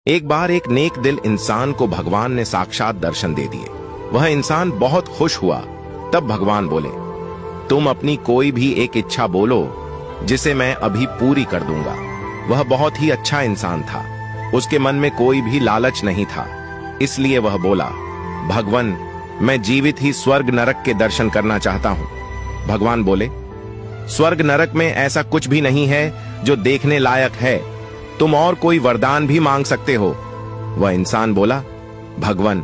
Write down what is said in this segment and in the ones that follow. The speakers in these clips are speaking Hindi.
एक बार एक नेक दिल इंसान को भगवान ने साक्षात दर्शन दे दिए। वह इंसान बहुत खुश हुआ। तब भगवान बोले, तुम अपनी कोई भी एक इच्छा बोलो जिसे मैं अभी पूरी कर दूंगा। वह बहुत ही अच्छा इंसान था। उसके मन में कोई भी लालच नहीं था। इसलिए वह बोला, भगवान, मैं जीवित ही स्वर्ग नरक के दर्शन करना चाहता हूं। भगवान बोले, स्वर्ग नरक में ऐसा कुछ भी नहीं है जो देखने लायक है। तुम और कोई वरदान भी मांग सकते हो। वह इंसान बोला, भगवान,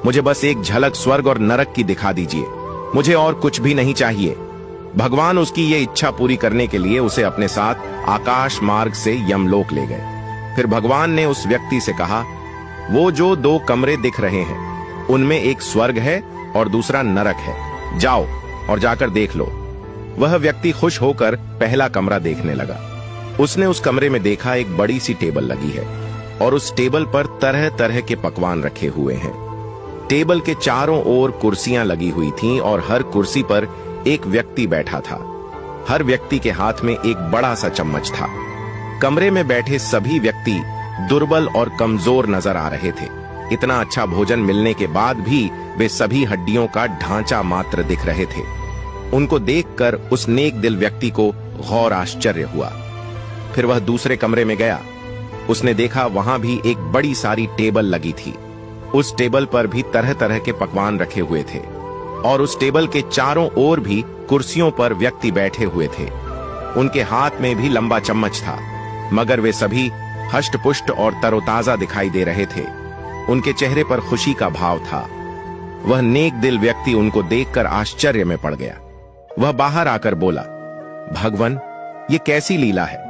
मुझे बस एक झलक स्वर्ग और नरक की दिखा दीजिए। मुझे और कुछ भी नहीं चाहिए। भगवान उसकी ये इच्छा पूरी करने के लिए उसे अपने साथ आकाश मार्ग से यमलोक ले गए। फिर भगवान ने उस व्यक्ति से कहा, वो जो 2 कमरे दिख रहे हैं उनमें एक स्वर्ग है और दूसरा नरक है। जाओ और जाकर देख लो। वह व्यक्ति खुश होकर पहला कमरा देखने लगा। उसने उस कमरे में देखा एक बड़ी सी टेबल लगी है और उस टेबल पर तरह तरह के पकवान रखे हुए हैं। टेबल के चारों ओर कुर्सियां लगी हुई थीं और हर कुर्सी पर एक व्यक्ति बैठा था। हर व्यक्ति के हाथ में एक बड़ा सा चम्मच था। कमरे में बैठे सभी व्यक्ति दुर्बल और कमजोर नजर आ रहे थे। इतना अच्छा भोजन मिलने के बाद भी वे सभी हड्डियों का ढांचा मात्र दिख रहे थे। उनको देखकर उस नेक दिल व्यक्ति को गौर आश्चर्य हुआ। फिर वह दूसरे कमरे में गया। उसने देखा वहां भी एक बड़ी सारी टेबल लगी थी। उस टेबल पर भी तरह तरह के पकवान रखे हुए थे और उस टेबल के चारों ओर भी कुर्सियों पर व्यक्ति बैठे हुए थे। उनके हाथ में भी लंबा चम्मच था, मगर वे सभी हष्ट-पुष्ट और तरोताजा दिखाई दे रहे थे। उनके चेहरे पर खुशी का भाव था। वह नेक दिल व्यक्ति उनको देखकर आश्चर्य में पड़ गया। वह बाहर आकर बोला, भगवान, ये कैसी लीला है।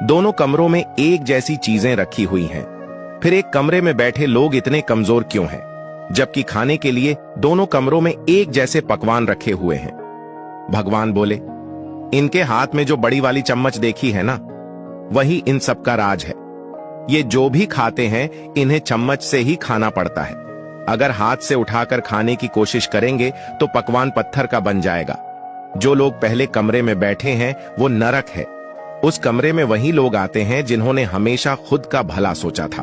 दोनों कमरों में एक जैसी चीजें रखी हुई हैं। फिर एक कमरे में बैठे लोग इतने कमजोर क्यों हैं, जबकि खाने के लिए दोनों कमरों में एक जैसे पकवान रखे हुए हैं। भगवान बोले, इनके हाथ में जो बड़ी वाली चम्मच देखी है ना, वही इन सब का राज है। ये जो भी खाते हैं इन्हें चम्मच से ही खाना पड़ता है। अगर हाथ से उठाकर खाने की कोशिश करेंगे तो पकवान पत्थर का बन जाएगा। जो लोग पहले कमरे में बैठे हैं वो नरक है। उस कमरे में वही लोग आते हैं जिन्होंने हमेशा खुद का भला सोचा था।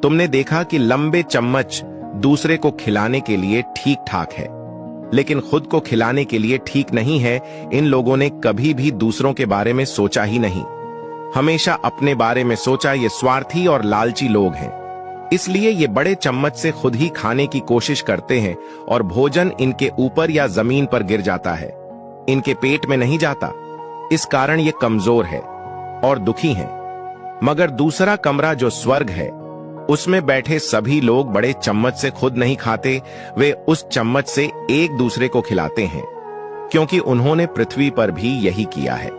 तुमने देखा कि लंबे चम्मच दूसरे को खिलाने के लिए ठीक ठाक है, लेकिन खुद को खिलाने के लिए ठीक नहीं है। इन लोगों ने कभी भी दूसरों के बारे में सोचा ही नहीं, हमेशा अपने बारे में सोचा। ये स्वार्थी और लालची लोग हैं। इसलिए ये बड़े चम्मच से खुद ही खाने की कोशिश करते हैं और भोजन इनके ऊपर या जमीन पर गिर जाता है, इनके पेट में नहीं जाता। इस कारण ये कमजोर है और दुखी हैं। मगर दूसरा कमरा जो स्वर्ग है, उसमें बैठे सभी लोग बड़े चम्मच से खुद नहीं खाते। वे उस चम्मच से एक दूसरे को खिलाते हैं, क्योंकि उन्होंने पृथ्वी पर भी यही किया है।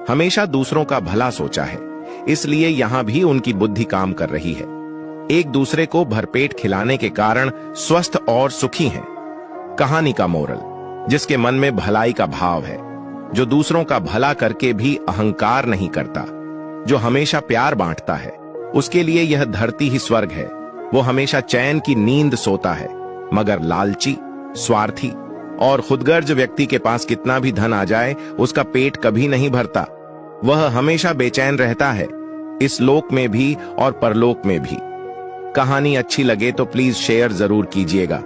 हमेशा दूसरों का भला सोचा है, इसलिए यहां भी उनकी बुद्धि काम कर रही है। एक दूसरे को भरपेट खिलाने के कारण स्वस्थ और सुखी हैं। कहानी का मोरल, जिसके मन में भलाई का भाव है, जो दूसरों का भला करके भी अहंकार नहीं करता, जो हमेशा प्यार बांटता है, उसके लिए यह धरती ही स्वर्ग है। वो हमेशा चैन की नींद सोता है। मगर लालची, स्वार्थी और खुदगर्ज व्यक्ति के पास कितना भी धन आ जाए, उसका पेट कभी नहीं भरता। वह हमेशा बेचैन रहता है, इस लोक में भी और परलोक में भी। कहानी अच्छी लगे तो प्लीज शेयर जरूर कीजिएगा।